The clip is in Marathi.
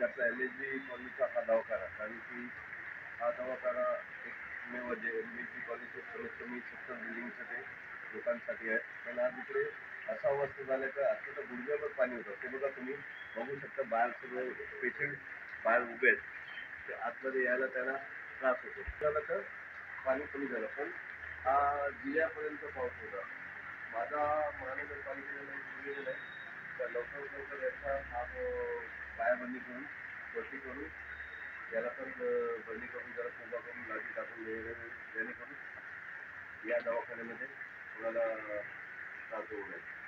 म्हणजे आपला MSG कॉलनीचा हा दवाखाना, कारण की हा दवाखाना एकमेव जे MSG कॉलनीचे कमीत कमी 70 बिल्डिंगचं ते लोकांसाठी आहे. पण आज इकडे असा अवस्था झाल्या का आता तर गुडघ्यावर पाणी होतं. ते बघा तुम्ही बघू शकता बाहेर सगळे पेशंट बाहेर उभे आहेत. ते आतमध्ये यायला त्यांना त्रास होतो. झालं तर पाणी कमी झालं, पण हा जिल्ह्यापर्यंत पाऊस होता. माझा महानगरपालिकेला निवेदन आहे तर लवकरात लवकर याचा हा पायाबंदी करून वरती करून याला पण बंदी करून जरा कोबा करून लादी टाकून जेणेकरून या दवाखान्यामध्ये कोणाला त्रास होऊ नये.